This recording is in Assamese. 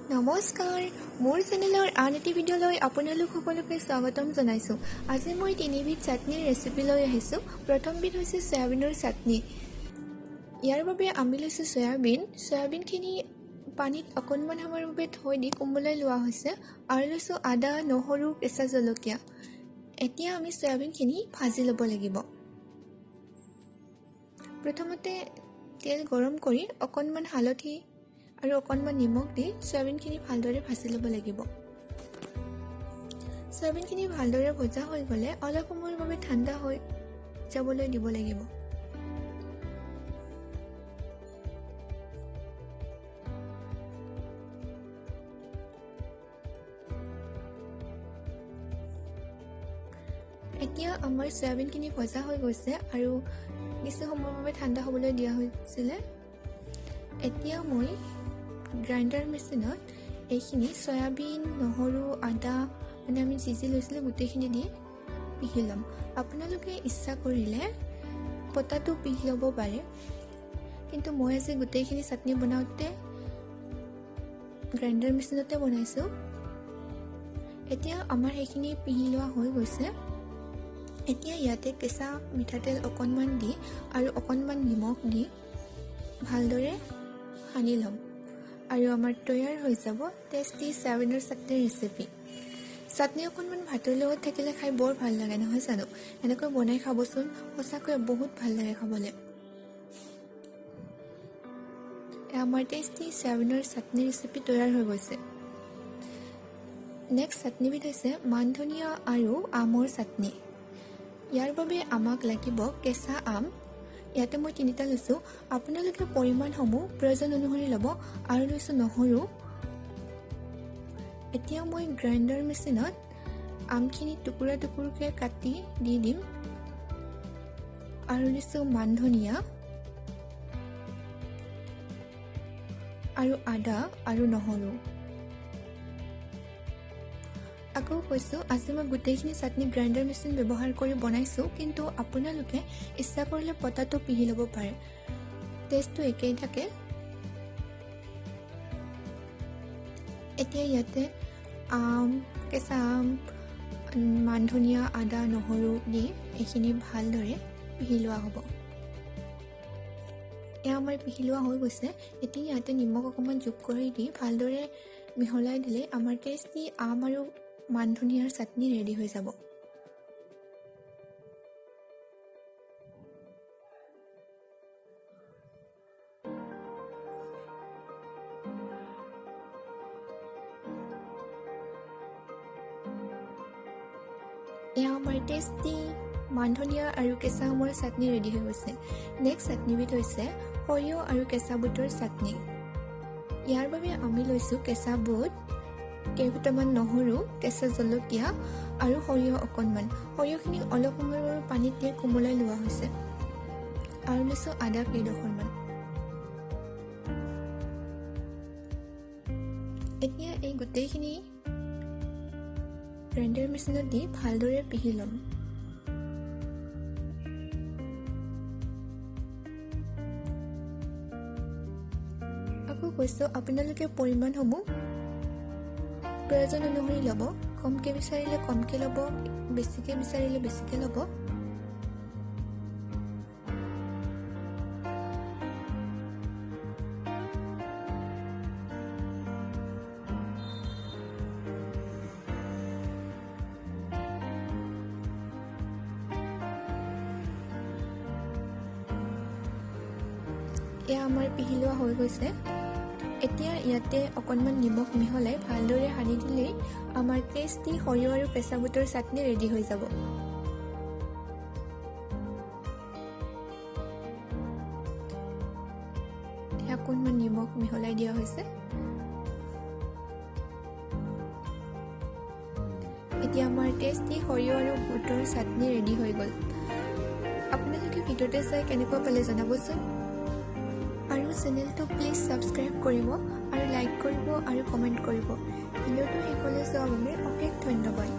নমস্কাৰ, মোৰ চেনেলৰ আন এটি ভিডিঅ'লৈ আপোনালোক সকলোকে স্বাগতম জনাইছোঁ। আজি মই তিনিবিধ চাটনিৰ ৰেচিপি লৈ আহিছোঁ। প্ৰথমবিধ হৈছে চয়াবিনৰ চাটনি। ইয়াৰ বাবে আমি লৈছোঁ চয়াবিনখিনি পানীত অকণমান সময়ৰ বাবে থৈ দি কোমলাই লোৱা হৈছে আৰু লৈছোঁ আদা, নহৰু, কেঁচা জলকীয়া। এতিয়া আমি চয়াবিনখিনি ভাজি ল'ব লাগিব। প্ৰথমতে তেল গৰম কৰি অকণমান হালধি আৰু অকণমান নিমখ দি চয়াবিনখিনি ভালদৰে ভাজি ল'ব লাগিব। চয়াবিনখিনি ভালদৰে ভজা হৈ গ'লে অলপ সময়ৰ বাবে ঠাণ্ডা হৈ যাবলৈ দিব লাগিব। এতিয়া আমাৰ চয়াবিনখিনি ভজা হৈ গৈছে আৰু কিছু সময়ৰ বাবে ঠাণ্ডা হ'বলৈ দিয়া হৈছিলে। এতিয়া মই গ্ৰাইণ্ডাৰ মেচিনত এইখিনি চয়াবিন, নহৰু, আদা আমি যি লৈছিলোঁ গোটেইখিনি দি পিহি ল'ম। আপোনালোকে ইচ্ছা কৰিলে পটাটো পিহি ল'ব পাৰে, কিন্তু মই আজি গোটেইখিনি চাটনি বনাওঁতে গ্ৰাইণ্ডাৰ মেচিনতে বনাইছোঁ। এতিয়া আমাৰ সেইখিনি পিহি লোৱা হৈ গৈছে। এতিয়া ইয়াতে কেঁচা মিঠাতেল অকণমান দি আৰু অকণমান নিমখ দি ভালদৰে সানি ল'ম আৰু আমাৰ তৈয়াৰ হৈ যাব টেষ্টি চয়াবিনৰ চাটনিৰ ৰেচিপি। চাটনি অকণমান ভাতৰ লগত থাকিলে খাই বৰ ভাল লাগে, নহয় জানো? এনেকৈ বনাই খাবচোন, সঁচাকৈ বহুত ভাল লাগে খাবলৈ। আমাৰ টেষ্টি চয়াবিনৰ চাটনি ৰেচিপি তৈয়াৰ হৈ গৈছে। নেক্সট চাটনিবিধ হৈছে মান ধনিয়া আৰু আমৰ চাটনি। ইয়াৰ বাবে আমাক লাগিব কেঁচা আম। ইয়াতে মই 3টা লৈছোঁ। আপোনালোকে পৰিমাণসমূহ প্ৰয়োজন অনুসৰি ল'ব। আৰু লৈছোঁ নহৰু। এতিয়া মই গ্ৰাইণ্ডাৰ মেচিনত আমখিনি টুকুৰা টুকুৰকৈ কাটি দি দিম আৰু লৈছোঁ মান ধনিয়া আৰু আদা আৰু নহৰু। আকৌ কৈছোঁ, আজি মই গোটেইখিনি চাটনি গ্ৰাইণ্ডাৰ মেচিন ব্যৱহাৰ কৰি বনাইছোঁ, কিন্তু আপোনালোকে ইচ্ছা কৰিলে পটাটো পিহি ল'ব পাৰে, টেষ্টটো একেই থাকে। এতিয়া ইয়াতে কেঁচা আম, মান ধনিয়া, আদা, নহৰু দি এইখিনি ভালদৰে পিহি লোৱা হ'ব। এয়া আমাৰ পিহি লোৱা হৈ গৈছে। এতিয়া ইয়াতে নিমখ অকণমান যোগ কৰি দি ভালদৰে মিহলাই দিলে আমাৰ টেষ্টি আম আৰু মান ধনিয়াৰ চাটনি ৰেডি হৈ যাব। এয়া আমাৰ টেষ্টি মান ধনিয়া আৰু কেঁচা আমৰ চাটনি ৰেডি হৈ গৈছে। নেক্সট চাটনিবিধ হৈছে সৰিয়হ আৰু কেঁচা বুটৰ চাটনি। ইয়াৰ বাবে আমি লৈছোঁ কেঁচা বুট, কেইটামান নহৰু, কেঁচা জলকীয়া আৰু সৰিয়হ অকণমান। সৰিয়হখিনি অলপ সময়ৰ বাবে পানীত দি কোমলাই লোৱা হৈছে আৰু লৈছোঁ আদা কেইডোখৰমান। এতিয়া এই গোটেইখিনি গ্ৰাইণ্ডাৰ মেচিনত দি ভালদৰে পিহি ল'ম। আকৌ কৈছোঁ, আপোনালোকে পৰিমাণসমূহ প্ৰয়োজন অনুসৰি ল'ব। কমকৈ বিচাৰিলে কমকৈ ল'ব, বেছিকৈ বিচাৰিলে বেছিকৈ ল'ব। এয়া আমাৰ পিহি লোৱা হৈ গৈছে। এতিয়া ইয়াতে অকণমান নিমখ মিহলাই ভালদৰে সানি দিলেই আমাৰ টেষ্টি সৰিয়হ আৰু কেঁচা বুটৰ চাটনি ৰেডি হৈ যাব। অকণমান নিমখ মিহলাই দিয়া হৈছে। এতিয়া আমাৰ টেষ্টি সৰিয়হ আৰু বুটৰ চাটনি ৰেডি হৈ গ'ল। আপোনালোকে ভিডিঅ'তে চাই কেনেকুৱা পালে জনাবচোন। আৰু চেনেলটো প্লিজ ছাবস্ক্ৰাইব কৰিব আৰু লাইক কৰিব আৰু কমেণ্ট কৰিব। ভিডিঅ'টো শেষলৈ চোৱাৰ বাবে অশেষ ধন্যবাদ।